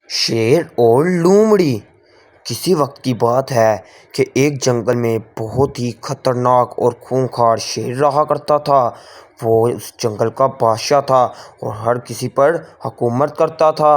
शेर और लोमड़ी। किसी वक्त की बात है कि एक जंगल में बहुत ही खतरनाक और खूंखार शेर रहा करता था। वो उस जंगल का बादशाह था और हर किसी पर हुकूमत करता था।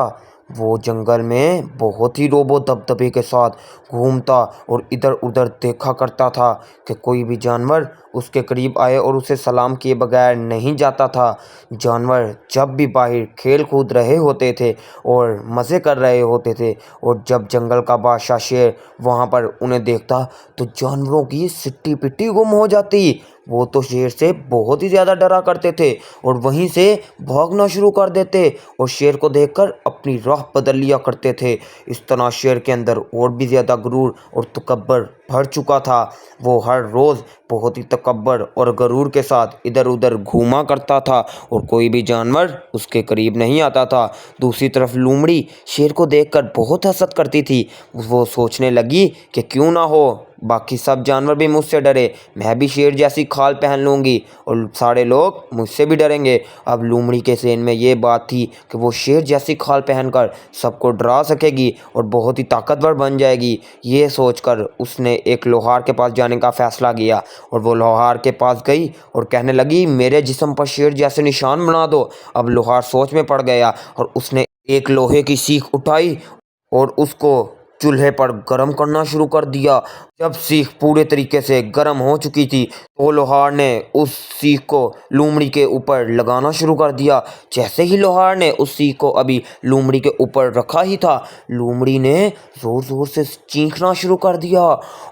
वो जंगल में बहुत ही रोबो दबदबे के साथ घूमता और इधर उधर देखा करता था कि कोई भी जानवर उसके करीब आए और उसे सलाम किए बगैर नहीं जाता था। जानवर जब भी बाहर खेल कूद रहे होते थे और मज़े कर रहे होते थे और जब जंगल का बादशाह शेर वहाँ पर उन्हें देखता तो जानवरों की सिट्टी पिट्टी गुम हो जाती। वो तो शेर से बहुत ही ज़्यादा डरा करते थे और वहीं से भागना शुरू कर देते और शेर को देखकर अपनी राह बदल लिया करते थे। इस तरह शेर के अंदर और भी ज़्यादा गुरूर और तकब्बर भर चुका था। वो हर रोज़ बहुत ही तकब्बर और गरूर के साथ इधर उधर घूमा करता था और कोई भी जानवर उसके करीब नहीं आता था। दूसरी तरफ लोमड़ी शेर को देखकर बहुत हसद करती थी। वो सोचने लगी कि क्यों ना हो बाकी सब जानवर भी मुझसे डरे, मैं भी शेर जैसी खाल पहन लूँगी और सारे लोग मुझसे भी डरेंगे। अब लोमड़ी के ज़हन में ये बात थी कि वो शेर जैसी खाल पहनकर सबको डरा सकेगी और बहुत ही ताकतवर बन जाएगी। ये सोचकर उसने एक लोहार के पास जाने का फ़ैसला किया और वो लोहार के पास गई और कहने लगी, मेरे जिस्म पर शेर जैसे निशान बना दो। अब लोहार सोच में पड़ गया और उसने एक लोहे की सीख उठाई और उसको चूल्हे पर गर्म करना शुरू कर दिया। जब सीख पूरे तरीके से गर्म हो चुकी थी तो लोहार ने उस सीख को लोमड़ी के ऊपर लगाना शुरू कर दिया। जैसे ही लोहार ने उस सीख को अभी लोमड़ी के ऊपर रखा ही था, लोमड़ी ने ज़ोर ज़ोर से चीखना शुरू कर दिया,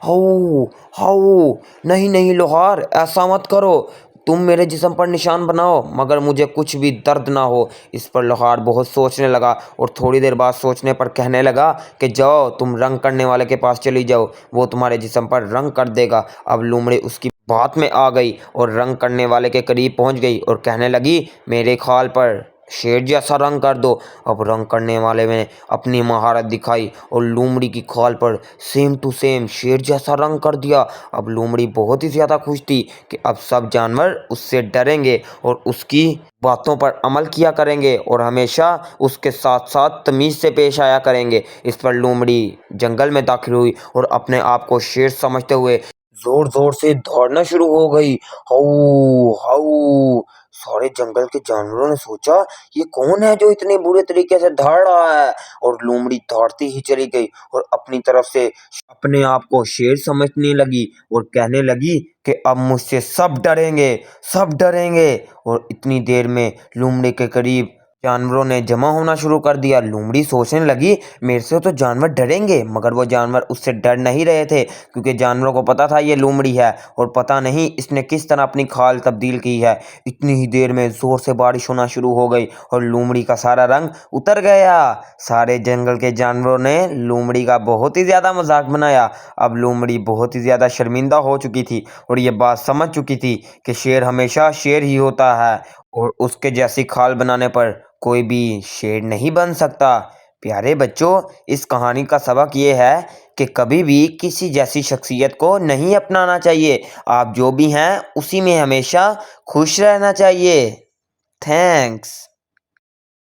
हाउ हाउ। नहीं नहीं लोहार, ऐसा मत करो, तुम मेरे जिस्म पर निशान बनाओ मगर मुझे कुछ भी दर्द ना हो। इस पर लोहार बहुत सोचने लगा और थोड़ी देर बाद सोचने पर कहने लगा कि जाओ तुम रंग करने वाले के पास चली जाओ, वो तुम्हारे जिस्म पर रंग कर देगा। अब लोमड़ी उसकी बात में आ गई और रंग करने वाले के करीब पहुंच गई और कहने लगी, मेरे खाल पर शेर जैसा रंग कर दो। अब रंग करने वाले ने अपनी महारत दिखाई और लोमड़ी की खाल पर सेम टू सेम शेर जैसा रंग कर दिया। अब लोमड़ी बहुत ही ज़्यादा खुश थी कि अब सब जानवर उससे डरेंगे और उसकी बातों पर अमल किया करेंगे और हमेशा उसके साथ साथ तमीज़ से पेश आया करेंगे। इस पर लोमड़ी जंगल में दाखिल हुई और अपने आप को शेर समझते हुए जोर जोर से दौड़ना शुरू हो गई। How how. सारे जंगल के जानवरों ने सोचा, ये कौन है जो इतने बुरे तरीके से दौड़ रहा है, और लोमड़ी दौड़ती ही चली गई और अपनी तरफ से अपने आप को शेर समझने लगी और कहने लगी कि अब मुझसे सब डरेंगे, सब डरेंगे। और इतनी देर में लोमड़ी के करीब जानवरों ने जमा होना शुरू कर दिया। लोमड़ी सोचने लगी, मेरे से तो जानवर डरेंगे, मगर वो जानवर उससे डर नहीं रहे थे क्योंकि जानवरों को पता था ये लोमड़ी है और पता नहीं इसने किस तरह अपनी खाल तब्दील की है। इतनी ही देर में ज़ोर से बारिश होना शुरू हो गई और लोमड़ी का सारा रंग उतर गया। सारे जंगल के जानवरों ने लोमड़ी का बहुत ही ज़्यादा मजाक बनाया। अब लोमड़ी बहुत ही ज़्यादा शर्मिंदा हो चुकी थी और ये बात समझ चुकी थी कि शेर हमेशा शेर ही होता है और उसके जैसी खाल बनाने पर कोई भी शेर नहीं बन सकता। प्यारे बच्चों, इस कहानी का सबक ये है कि कभी भी किसी जैसी शख्सियत को नहीं अपनाना चाहिए। आप जो भी हैं उसी में हमेशा खुश रहना चाहिए। थैंक्स।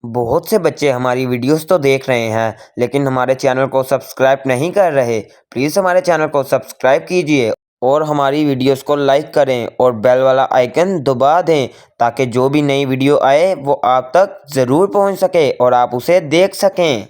बहुत से बच्चे हमारी वीडियोस तो देख रहे हैं लेकिन हमारे चैनल को सब्सक्राइब नहीं कर रहे। प्लीज़ हमारे चैनल को सब्सक्राइब कीजिए और हमारी वीडियोस को लाइक करें और बेल वाला आइकन दबा दें ताकि जो भी नई वीडियो आए वो आप तक ज़रूर पहुंच सके और आप उसे देख सकें।